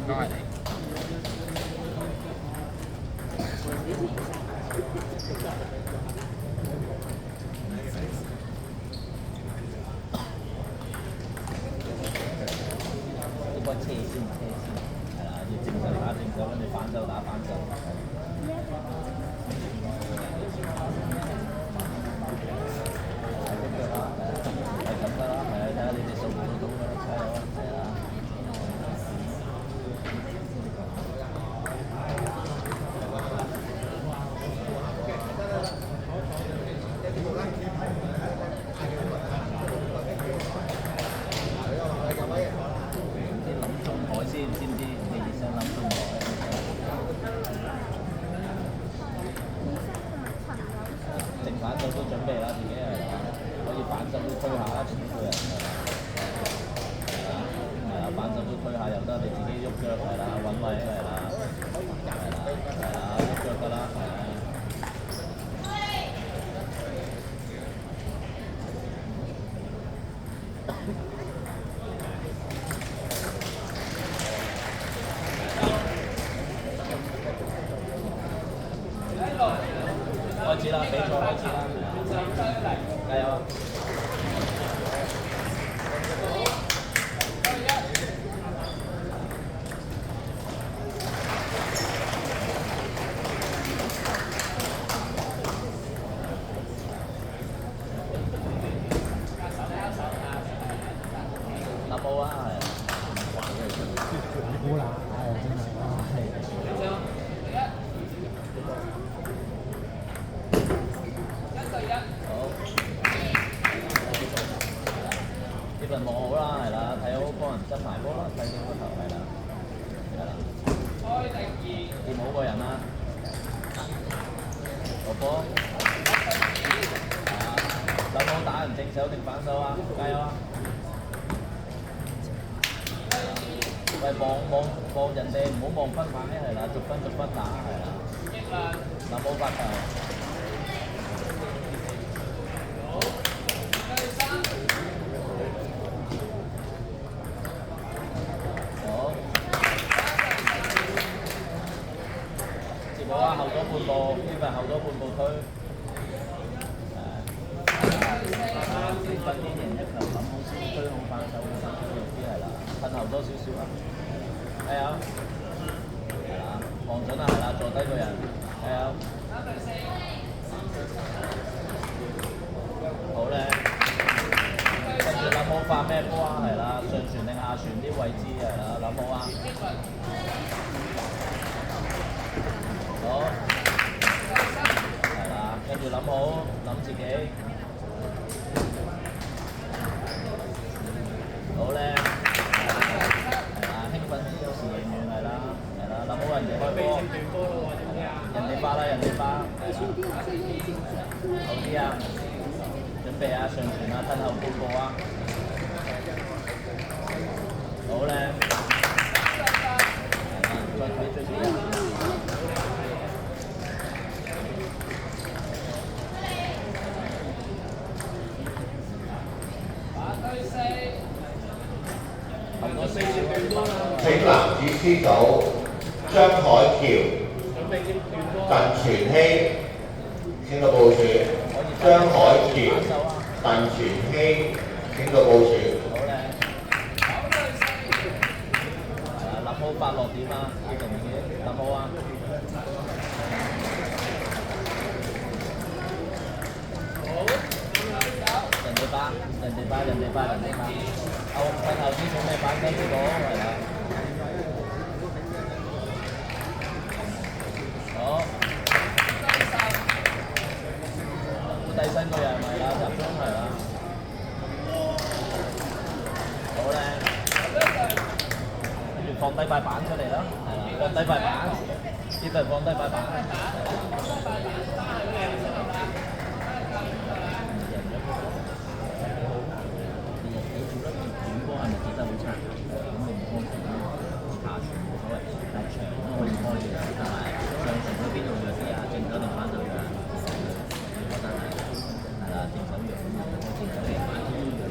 該係你。應該車先，係啦，要正手打正手，跟住反手打反手。係咁得啦，係啊，睇下你哋數唔數到啦，加油啊，係啊！先諗中海先，知唔知？你想諗中海？正反手都準備啦，自己係啦，可以反手都推下啦，全部人係啦，反手都推下又得，你自己喐腳係啦，揾位係啦，喐腳得啦，係啊。開始啦，比賽開始啦，加油啊！諗好啊，係。好啦，係真係呢份望好啦，係啦，睇好幫人執埋波啦，睇定個頭係啦，掂好個人啦，落波，係啊，諗好打人正手定反手啊，加油啊！喂，望人哋，唔好望分牌係啦，逐分打係啦，諗好發球。好啊，後咗半步，呢份後咗半步推。分邊贏一球，諗好先，推好反手，反手弱啲係啦，褪後多少少啦。加油！係啦，望準啦，係啦，坐低個人，加油！好咧，跟住諗好發咩波啊？係啦，上旋定下旋啲位置係啦，諗好啊！好，係啦，跟住諗好，諗自己，好咧，係啦，興奮啲有時贏完係啦，諗好人哋開波，人哋發啦，係啦，好啲啊，準備啊，上傳啊，褪後半步啊，好咧，係啦，再睇最少人。請男子 C 組張海橋、鄧全希請到報選。張海橋、鄧全希請到報選。好咧，係啦，諗好發落點啊，要同自己諗好啊。人哋巴，睇頭先做咩反手結果係啦。好，低身個人係啦，集中係啦。好咧，跟住放低塊板出嚟啦，係啦，放低塊板，呢度放低塊板。係咪記得好差？咁你唔安全咯，下傳冇所謂，但係長可以開嘅，同埋上傳嗰邊度弱啲啊，正手定反手弱啊？我覺得係啦，正手弱咁就開正手贏埋，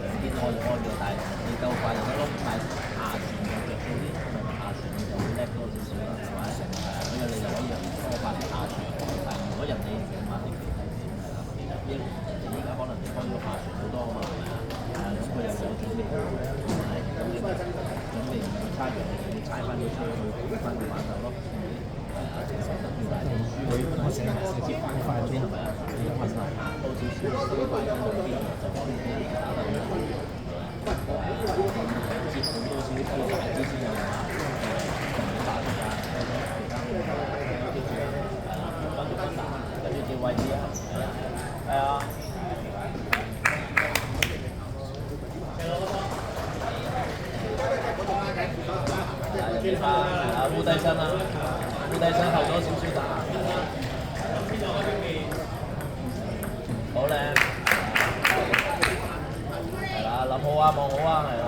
兩邊開嘅，但係你夠快就得咯，但係下傳就弱啲，因為下傳你就會加羊，你猜翻佢出去，翻佢玩手咯。係啊，其實就叫大啲。我成日接翻快啲係咪啊？你諗下多少少快啲嗰啲就可以打得接好多少啲大啲先有用啊。打時間，其他記住啦，跟住打，跟住調位置啊，係啊。烏低身啦，烏低身後多少少打，好靚，係啦，諗好啊，望好啊，係啦。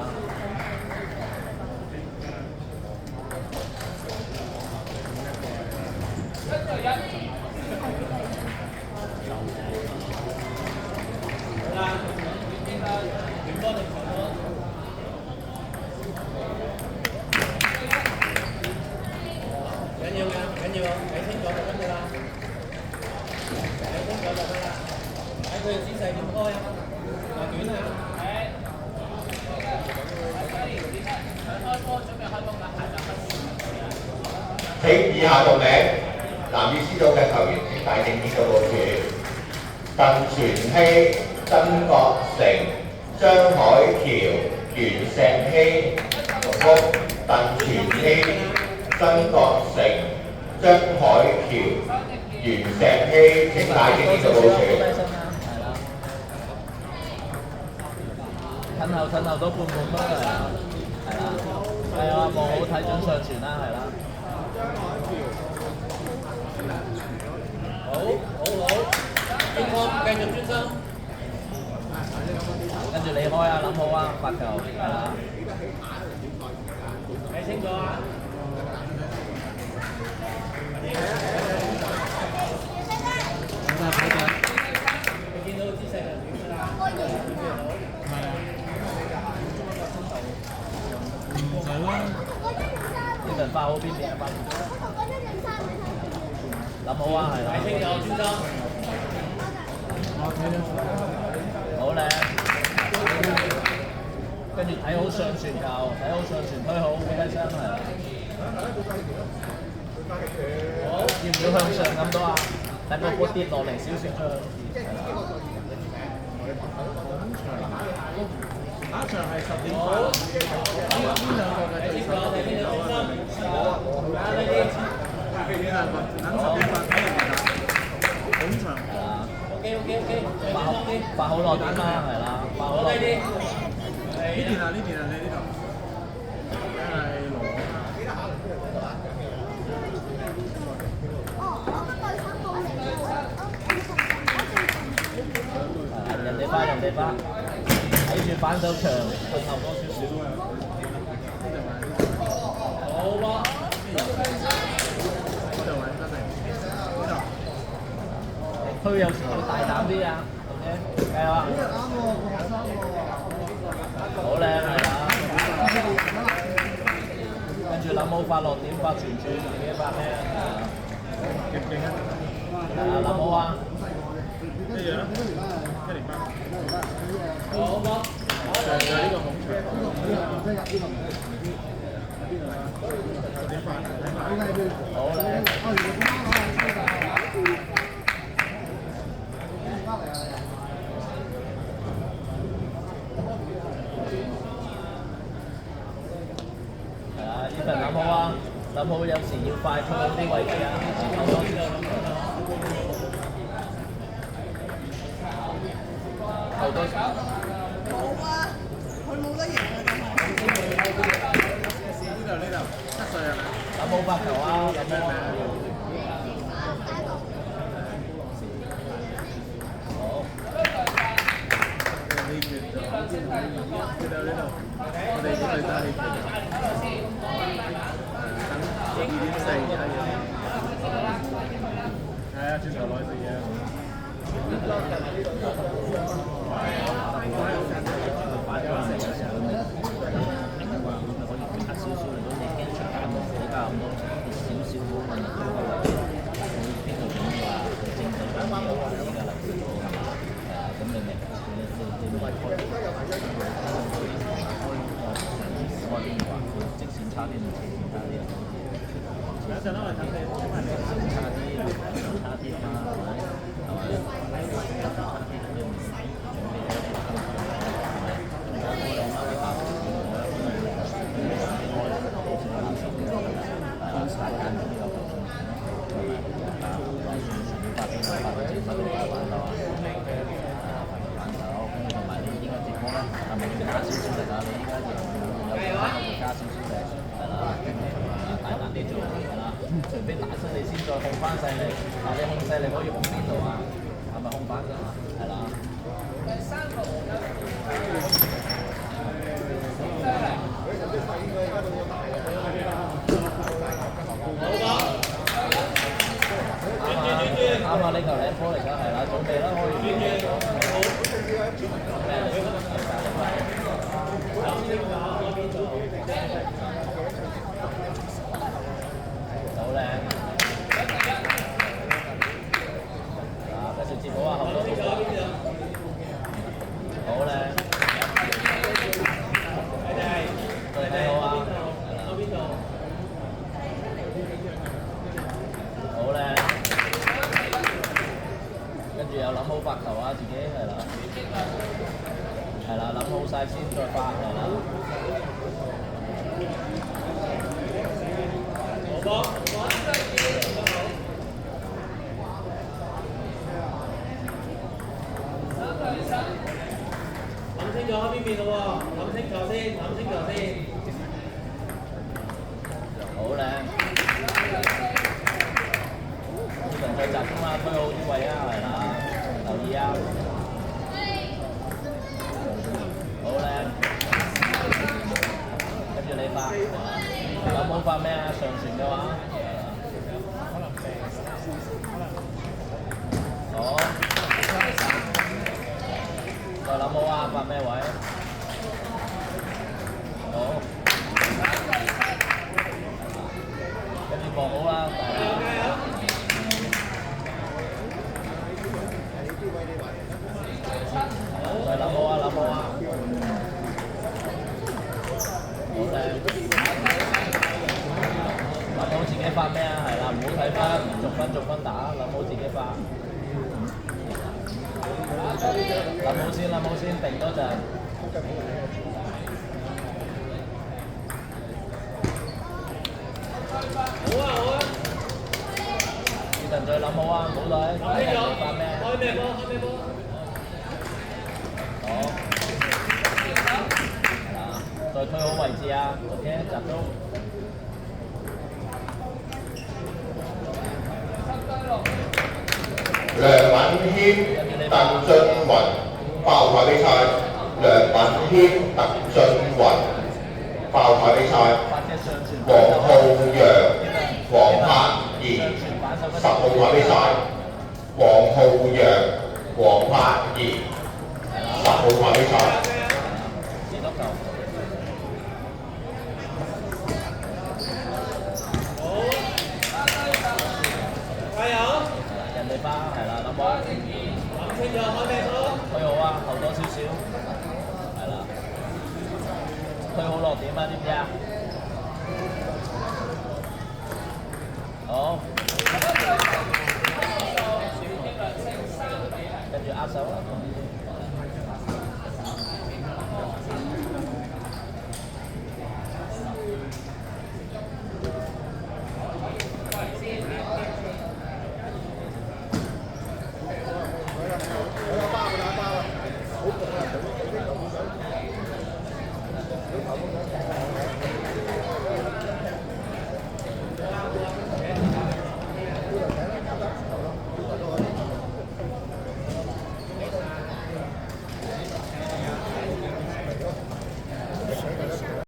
請以下個名，男與 C 組嘅球員請帶正面嘅部署：鄧全希、曾國成、張海橋、袁石希、重複鄧全希、曾國成、張海橋、袁石希請帶正面嘅部署。褪後都半都係啦，係啊，望好睇準上傳啦，係啦。好，專心，繼續專心。跟住你開啊，諗好啊，發球，係啦。睇清楚啊！你見到姿勢就點㗎啦？呢份花好邊邊啊？諗好啊，係啦。睇清楚，專心。好靚。跟住睇好上傳球，睇好上傳推好，烏低身係啦。好，要唔要向上咁多啊？等個波跌落嚟少少出去。打場係10點半。呢兩個嘅對手係邊兩個？呢兩個等10點半睇人哋打。本場係啦。OK， 發好落點啦，係啦，發好落點。呢邊啊，你呢度。係羅。人哋翻，睇住反手長，退後多少少。好喎。推有時要大膽啲啊 ，OK， 計啊。好靚係啦。跟住諗好發落點，發傳轉，自己發咩啊？係啊，諗好啊。咩嘢啊？108。好唔好？就係呢個孔場。好靚。係啊，呢份諗好啊，諗好有時要快推好啲位置啊，後多少少。後多少？冇啊，佢冇得贏啊！呢度7歲係咪？有冇發球啊？有咩名？好。呢度，我哋呢隊打氣球。等2.4係啊，轉頭攞食嘢。擺咗嚟嘅時候，可以決少少，如果你驚出減冇比較咁多，少少嗰個力度嘅位，會邊度點話正對緊呢個位嘅力度咁你咪你開。啲，差啲。有陣我哋睇你差啲，差啲啊嘛，係咪？差啲都唔使準備咗啲，係咪？我哋啱啱發除非打親你先再控翻勢你，但你控勢你可以控邊度啊？係咪控翻㗎？係啦。啱啊！呢球靚波嚟㗎，係啦，準備啦，可以。好靚！啊，繼續接好啊，後多好靚！對你好啊！好靚！跟住又諗好發球啊，自己係啦，係啦，諗好晒先再發係啦。諗清楚邊邊咯喎，諗清楚先，諗清楚先。好靚！呢輪再集中啊，推好啲位啊，係啦，留意啊！好靚！跟住你發，有冇發咩啊？上傳嘅話，好。再諗好啊，發咩位？好。跟住望好啦，再諗好啊，諗好啊。好靚。諗好自己發咩啊？係啦，唔好睇翻，逐分打，諗好自己發。諗好先，定多陣。好啊！呢陣再諗好啊，唔好睇發咩？開咩波？好。再推好位置啊 ，OK， 集中。梁敏軒、鄧俊雲爆台比賽，梁敏軒、鄧俊雲爆台比賽，黃浩洋、黃柏賢10號台比賽，黃浩洋、黃柏賢10號台比賽。加油！人哋巴係啦，諗好。諗清楚開咩波？推好啊，後多少少，係啦。推好落點啊，知唔知啊？好。跟住握手啦。